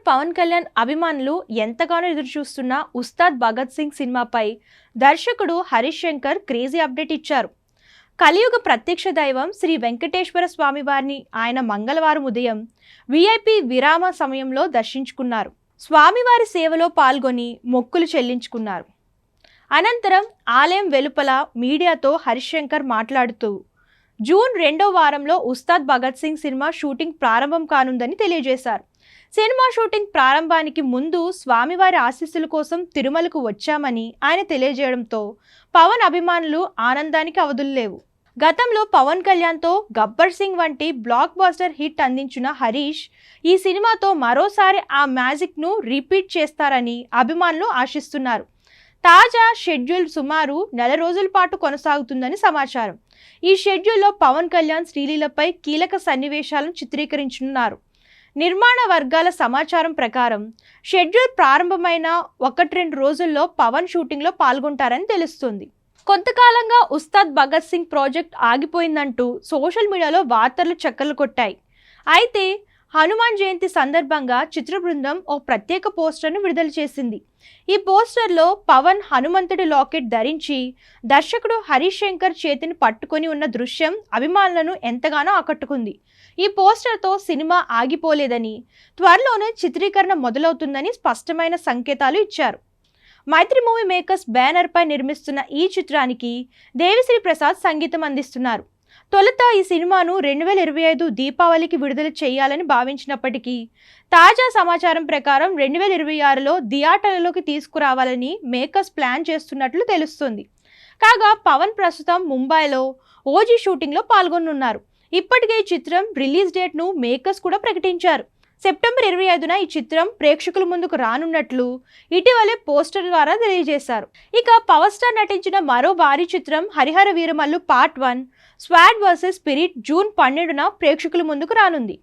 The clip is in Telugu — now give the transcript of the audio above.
పవన్ కళ్యాణ్ అభిమానులు ఎంతగానో ఎదురుచూస్తున్న ఉస్తాద్ భగత్ సింగ్ సినిమాపై దర్శకుడు హరీష్ శంకర్ క్రేజీ అప్డేట్ ఇచ్చారు. కలియుగ ప్రత్యక్ష దైవం శ్రీ వెంకటేశ్వర స్వామి వారిని ఆయన మంగళవారం ఉదయం విఐపి విరామ సమయంలో దర్శించుకున్నారు. స్వామివారి సేవలో పాల్గొని మొక్కులు చెల్లించుకున్నారు. అనంతరం ఆలయం వెలుపల మీడియాతో హరీష్ శంకర్ మాట్లాడుతూ జూన్ 2వ వారంలో ఉస్తాద్ భగత్ సింగ్ సినిమా షూటింగ్ ప్రారంభం కానుందని తెలియజేశారు. సినిమా షూటింగ్ ప్రారంభానికి ముందు స్వామివారి ఆశీస్సుల కోసం తిరుమలకు వచ్చామని ఆయన తెలియజేయడంతో పవన్ అభిమానులు ఆనందానికి అవధులు లేవు. గతంలో పవన్ కళ్యాణ్తో గబ్బర్ సింగ్ వంటి బ్లాక్ బస్టర్ హిట్ అందించిన హరీష్ ఈ సినిమాతో మరోసారి ఆ మ్యాజిక్ను రిపీట్ చేస్తారని అభిమానులు ఆశిస్తున్నారు. తాజా షెడ్యూల్ సుమారు 4 రోజుల పాటు కొనసాగుతుందని సమాచారం. ఈ షెడ్యూల్లో పవన్ కళ్యాణ్ శ్రీలీలపై కీలక సన్నివేశాలను చిత్రీకరించనున్నారు. నిర్మాణ వర్గాల సమాచారం ప్రకారం షెడ్యూల్ ప్రారంభమైన 1-2 రోజుల్లో పవన్ షూటింగ్లో పాల్గొంటారని తెలుస్తుంది. కొంతకాలంగా ఉస్తాద్ భగత్ సింగ్ ప్రాజెక్ట్ ఆగిపోయిందంటూ సోషల్ మీడియాలో వార్తలు చక్కర్లు కొట్టాయి. అయితే హనుమాన్ జయంతి సందర్భంగా చిత్ర బృందం ఓ ప్రత్యేక పోస్టర్ను విడుదల చేసింది. ఈ పోస్టర్లో పవన్ హనుమంతుడి లాకెట్ ధరించి దర్శకుడు హరీష్ శంకర్ చేతిని పట్టుకొని ఉన్న దృశ్యం అభిమానులను ఎంతగానో ఆకట్టుకుంది. ఈ పోస్టర్తో సినిమా ఆగిపోలేదని, త్వరలోనే చిత్రీకరణ మొదలవుతుందని స్పష్టమైన సంకేతాలు ఇచ్చారు. మైత్రి మూవీ మేకర్స్ బ్యానర్పై నిర్మిస్తున్న ఈ చిత్రానికి దేవిశ్రీ ప్రసాద్ సంగీతం అందిస్తున్నారు. తొలుత ఈ సినిమాను 2025 దీపావళికి విడుదల చేయాలని భావించినప్పటికీ తాజా సమాచారం ప్రకారం 2026లో థియేటర్లలోకి తీసుకురావాలని మేకర్స్ ప్లాన్ చేస్తున్నట్లు తెలుస్తుంది. కాగా పవన్ ప్రస్తుతం ముంబైలో ఓజీ షూటింగ్లో పాల్గొనున్నారు. ఇప్పటికే ఈ చిత్రం రిలీజ్ డేట్ను మేకర్స్ కూడా ప్రకటించారు. సెప్టెంబర్ 25న ఈ చిత్రం ప్రేక్షకుల ముందుకు రానున్నట్లు ఇటీవలే పోస్టర్ ద్వారా తెలియజేశారు. ఇక పవర్ స్టార్ నటించిన మరో భారీ చిత్రం Harihara Veeramallu part 1 sword versus spirit June 12న ప్రేక్షకుల ముందుకు రానుంది.